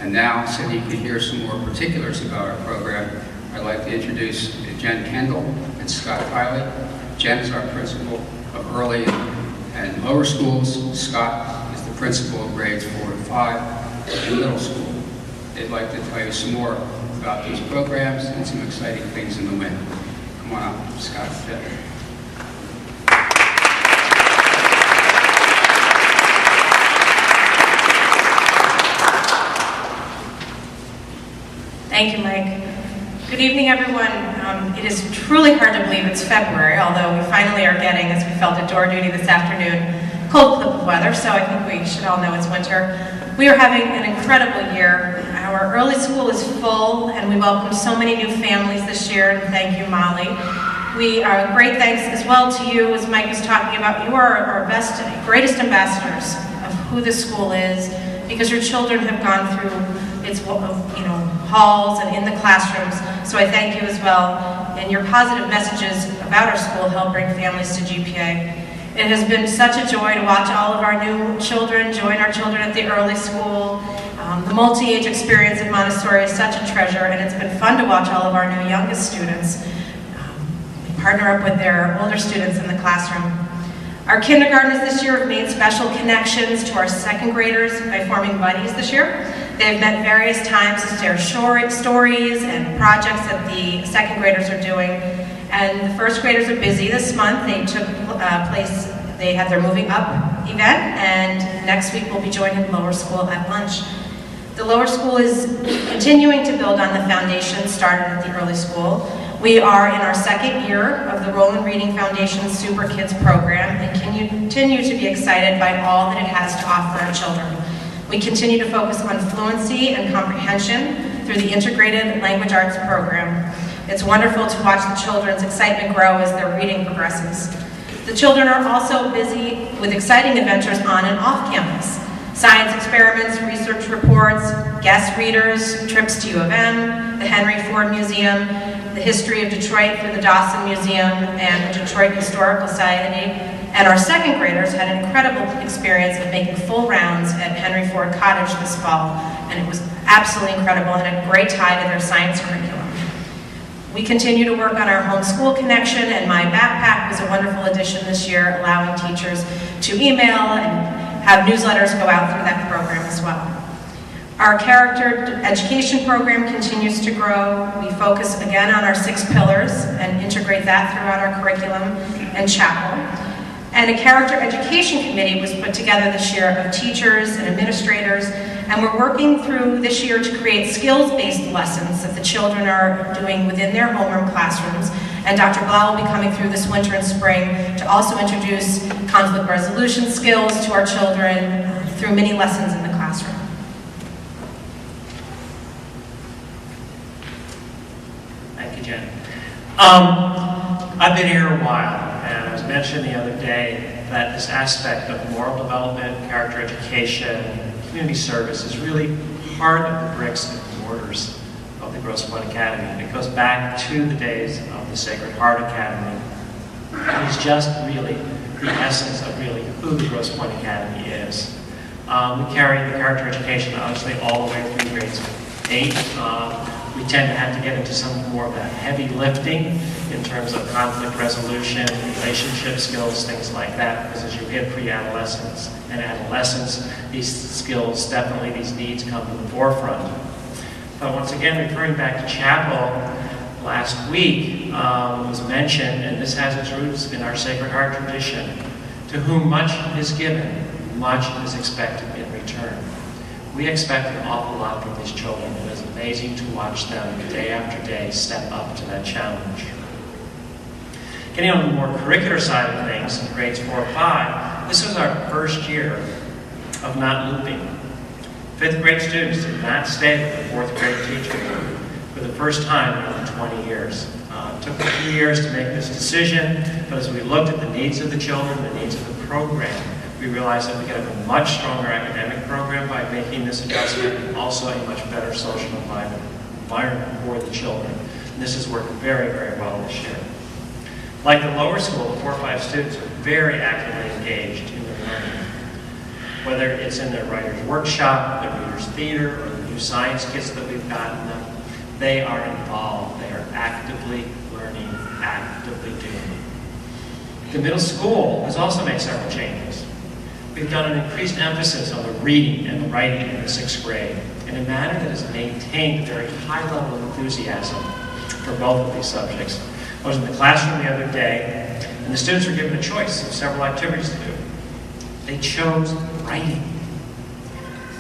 And now, so that you can hear some more particulars about our program, I'd like to introduce Jen Kendall and Scott Tily. Jen is our principal of early and lower schools. Scott is the principal of grades 4 to 5 in middle school. They'd like to tell you some more about these programs and some exciting things in the wind. Come on up, Scott. Thank you, Mike. Good evening, everyone. It is truly hard to believe it's February, although we finally are getting, as we felt at door duty this afternoon, cold clip of weather, so I think we should all know it's winter. We are having an incredible year. Our early school is full, and we welcome so many new families this year, and thank you, Molly. We are great thanks as well to you, as Mike was talking about. You are our best, greatest ambassadors of who this school is, because your children have gone through its halls and in the classrooms. So I thank you as well. And your positive messages about our school help bring families to GPA. It has been such a joy to watch all of our new children join our children at the early school. The multi-age experience at Montessori is such a treasure, and it's been fun to watch all of our new youngest students partner up with their older students in the classroom. Our kindergartners this year have made special connections to our second graders by forming buddies this year. They've met various times to share stories and projects that the second graders are doing. And the first graders are busy this month. They they had their moving up event, and next week we'll be joining lower school at lunch. The lower school is continuing to build on the foundation started at the early school. We are in our second year of the Roland Reading Foundation Super Kids program and continue to be excited by all that it has to offer our children. We continue to focus on fluency and comprehension through the Integrated Language Arts program. It's wonderful to watch the children's excitement grow as their reading progresses. The children are also busy with exciting adventures on and off campus. Science experiments, research reports, guest readers, trips to U of M, the Henry Ford Museum, the history of Detroit through the Dawson Museum and the Detroit Historical Society. And our second graders had an incredible experience of making full rounds at Henry Ford Cottage this fall, and it was absolutely incredible and a great tie to their science curriculum. We continue to work on our homeschool connection, and My Backpack was a wonderful addition this year, allowing teachers to email and have newsletters go out through that program as well. Our character education program continues to grow. We focus again on our 6 pillars and integrate that throughout our curriculum and chapel. And a character education committee was put together this year of teachers and administrators, and we're working through this year to create skills-based lessons that the children are doing within their homeroom classrooms. And Dr. Blau will be coming through this winter and spring to also introduce conflict resolution skills to our children through mini lessons in the classroom. Thank you, Jen. I've been here a while, and I was mentioned the other day that this aspect of moral development, character education, community service is really part of the bricks and mortars of the Grosse Pointe Academy. It goes back to the days of the Sacred Heart Academy. It's just really the essence of really who the Grosse Pointe Academy is. We carry the character education obviously all the way through grades 8. We tend to have to get into some more of that heavy lifting in terms of conflict resolution, relationship skills, things like that, because as you hit pre-adolescence and adolescence, these skills, definitely these needs come to the forefront. But once again, referring back to chapel, last week was mentioned, and this has its roots in our Sacred Heart tradition, to whom much is given, much is expected in return. We expect an awful lot from these children, and it's amazing to watch them day after day step up to that challenge. Getting on the more curricular side of things, in grades 4 or 5, this was our first year of not looping. 5th grade students did not stay with the 4th grade teacher for the first time in over 20 years. It took a few years to make this decision, but as we looked at the needs of the children, the needs of the program, we realized that we could have a much stronger academic program by making this adjustment, and also a much better social environment for the children. And this has worked very, very well this year. Like the lower school, the 4 or 5 students are very actively engaged in their learning. Whether it's in their writer's workshop, their reader's theater, or the new science kits that we've gotten them, they are involved. They are actively learning, actively doing. The middle school has also made several changes. We've done an increased emphasis on the reading and the writing in the 6th grade in a manner that has maintained a very high level of enthusiasm for both of these subjects. I was in the classroom the other day, and the students were given a choice of several activities to do. They chose writing.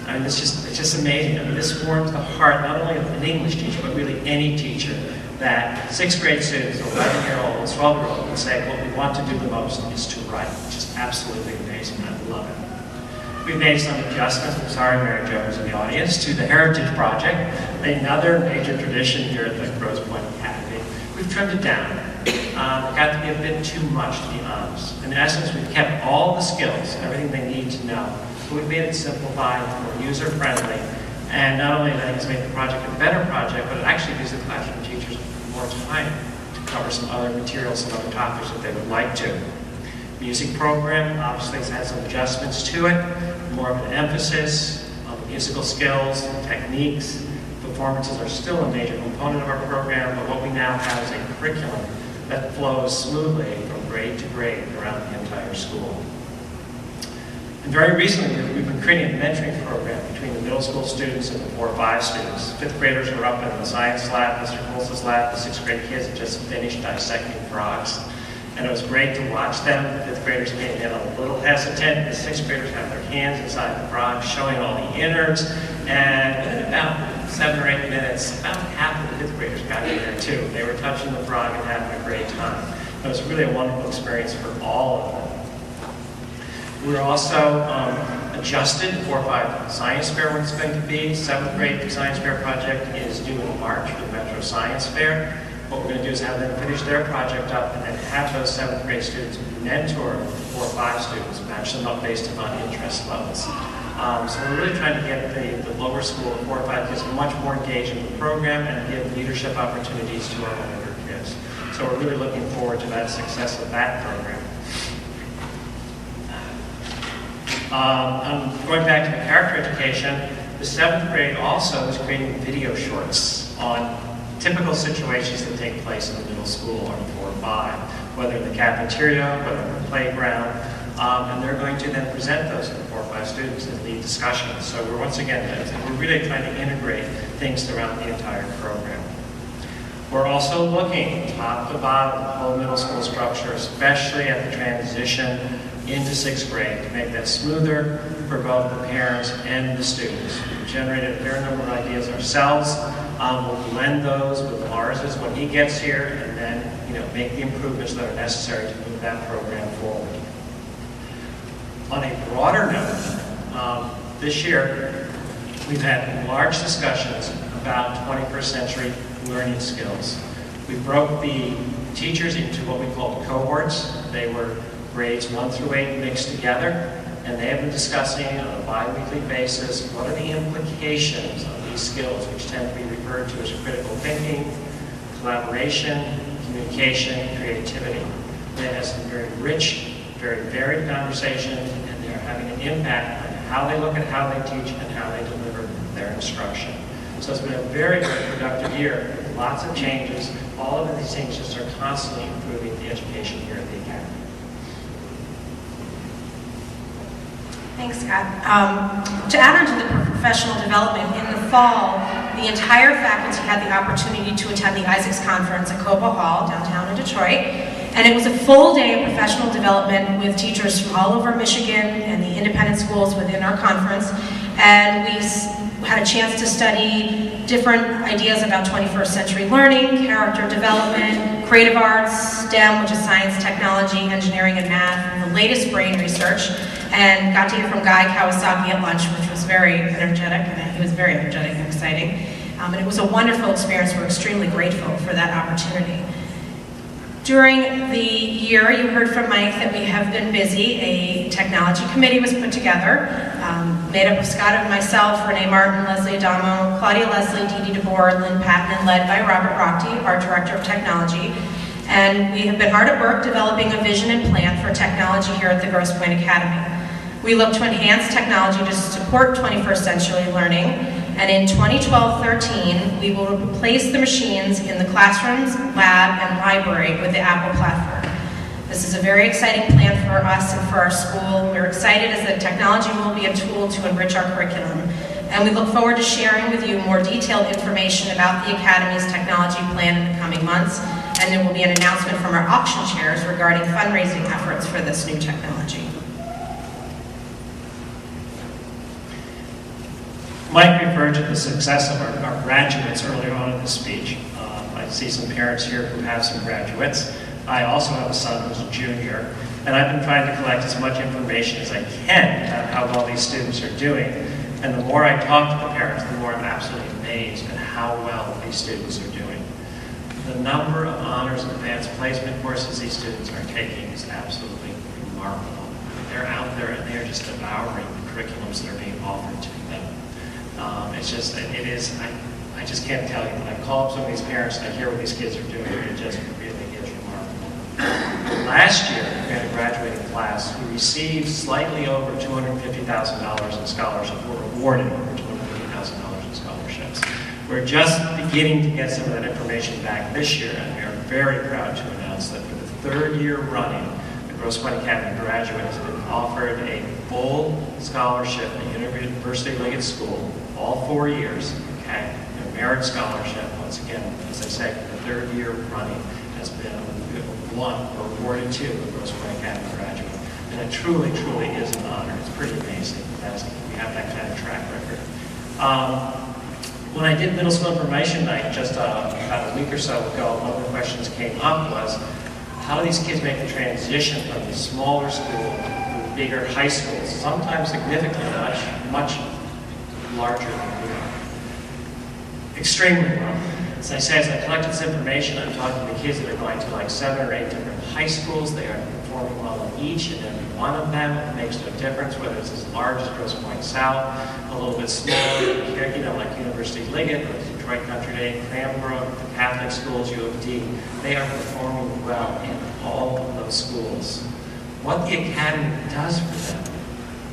I mean, it's just amazing. I mean, this warms the heart not only of an English teacher, but really any teacher, that 6th grade students, 11-year-olds, 12-year-olds, can say what we want to do the most is to write, which is absolutely amazing. I love it. We've made some adjustments, I'm sorry Mary Jo is in the audience, to the Heritage Project, another major tradition here at the Grosse Pointe Academy. We've trimmed it down. It got to be a bit too much, to be honest. In essence, we've kept all the skills, everything they need to know, but we've made it simplified, more user-friendly, and not only that, it's made the project a better project, but it actually gives the classroom teachers more time to cover some other materials, some other topics that they would like to. Music program obviously has had some adjustments to it, more of an emphasis on the musical skills, techniques. Performances are still a major component of our program, but what we now have is a curriculum that flows smoothly from grade to grade around the entire school. And very recently, we've been creating a mentoring program between the middle school students and the 4 or 5 students. 5th graders are up in the science lab, Mr. Grosse lab. The 6th grade kids have just finished dissecting frogs. And it was great to watch them. The 5th graders came in a little hesitant. The 6th graders have their hands inside the frog, showing all the innards. And within about 7 or 8 minutes, about half of the 5th graders got in there too. They were touching the frog and having a great time. It was really a wonderful experience for all of them. We were also adjusted the 4 or 5 science fair where it's going to be. 7th grade science fair project is due in March for the Metro Science Fair. What we're going to do is have them finish their project up and then have those 7th grade students mentor 4 or 5 students, match them up based upon interest levels. So we're really trying to get the lower school, the 4 or 5 kids, much more engaged in the program and give leadership opportunities to our older kids. So we're really looking forward to that success of that program. Going back to the character education, the 7th grade also is creating video shorts on typical situations that take place in the middle school or in 4 or 5, whether in the cafeteria, whether in the playground, and they're going to then present those to the 4 or 5 students and lead discussions. So we're once again, we're really trying to integrate things throughout the entire program. We're also looking top to bottom, the whole middle school structure, especially at the transition into 6th grade, to make that smoother for both the parents and the students. We've generated a fair number of ideas ourselves. We'll blend those with Lars's when he gets here, and then make the improvements that are necessary to move that program forward. On a broader note, this year we've had large discussions about 21st century learning skills. We broke the teachers into what we called cohorts. They were grades 1 through 8 mixed together, and they have been discussing on a bi-weekly basis what are the implications of these skills, which tend to be referred to as critical thinking, collaboration, communication, creativity. They have some very rich, very varied conversations, and they're having an impact on how they look at how they teach and how they deliver their instruction. So it's been a very, very productive year, lots of changes. All of these things just are constantly improving the education here at the Academy. Thanks, Scott. To add on to the professional development, in the fall, the entire faculty had the opportunity to attend the Isaacs Conference at Cobo Hall, downtown in Detroit. And it was a full day of professional development with teachers from all over Michigan and the independent schools within our conference. And we had a chance to study different ideas about 21st century learning, character development, creative arts, STEM, which is science, technology, engineering, and math, and the latest brain research. And got to hear from Guy Kawasaki at lunch, which was very energetic, and he was very energetic and exciting. And it was a wonderful experience. We're extremely grateful for that opportunity. During the year, you heard from Mike that we have been busy. A technology committee was put together, made up of Scott and myself, Renee Martin, Leslie Adamo, Claudia Leslie, Dee Dee DeBoer, Lynn Patton, and led by Robert Rockty, our Director of Technology. And we have been hard at work developing a vision and plan for technology here at the Grosse Pointe Academy. We look to enhance technology to support 21st century learning, and in 2012-13, we will replace the machines in the classrooms, lab, and library with the Apple platform. This is a very exciting plan for us and for our school. We're excited as the technology will be a tool to enrich our curriculum, and we look forward to sharing with you more detailed information about the Academy's technology plan in the coming months, and there will be an announcement from our auction chairs regarding fundraising efforts for this new technology. Mike referred to the success of our graduates earlier on in the speech. I see some parents here who have some graduates. I also have a son who's a junior, and I've been trying to collect as much information as I can about how well these students are doing. And the more I talk to the parents, the more I'm absolutely amazed at how well these students are doing. The number of honors and advanced placement courses these students are taking is absolutely remarkable. They're out there and they're just devouring the curriculums that are being offered to them. I just can't tell you. When I call up some of these parents and I hear what these kids are doing, it just really is remarkable. Last year, we had a graduating class who received slightly over $250,000 in scholarships, were awarded over $250,000 in scholarships. We're just beginning to get some of that information back this year, and we are very proud to announce that for the third year running, the Grosse Pointe Academy graduate has been offered a full scholarship at University Liggett School, all 4 years, okay? A merit scholarship, once again, as I say, for the third year running, has been awarded to a Grosse Pointe Academy graduate. And it truly, truly is an honor. It's pretty amazing that we have that kind of track record. When I did middle school information night just about a week or so ago, one of the questions came up was, how do these kids make the transition from the smaller school to bigger high schools, sometimes significantly much larger than we are? Extremely well. As I say, as I collected this information, I'm talking to kids that are going to like 7 or 8 different high schools. They are performing well in each and every one of them. It makes no difference whether it's as large as Grosse Pointe South, a little bit smaller, you know, like University Liggett, or Detroit Country Day, Cranbrook, the Catholic schools, U of D. They are performing well in all of those schools. What the Academy does for them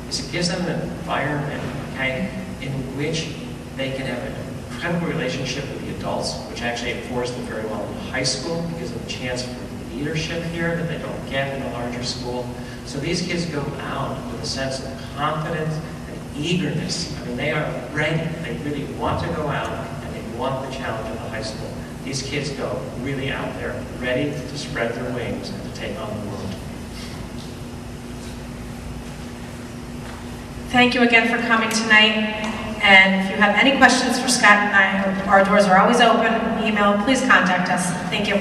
is it gives them an environment, okay, in which they can have an incredible relationship with the adults, which actually affords them very well in high school, because of the chance for leadership here that they don't get in a larger school. So these kids go out with a sense of confidence and eagerness. I mean, they are ready. They really want to go out, and they want the challenge of the high school. These kids go really out there, ready to spread their wings and to take on the world. Thank you again for coming tonight. And if you have any questions for Scott and I, our doors are always open. Email, please contact us. Thank you.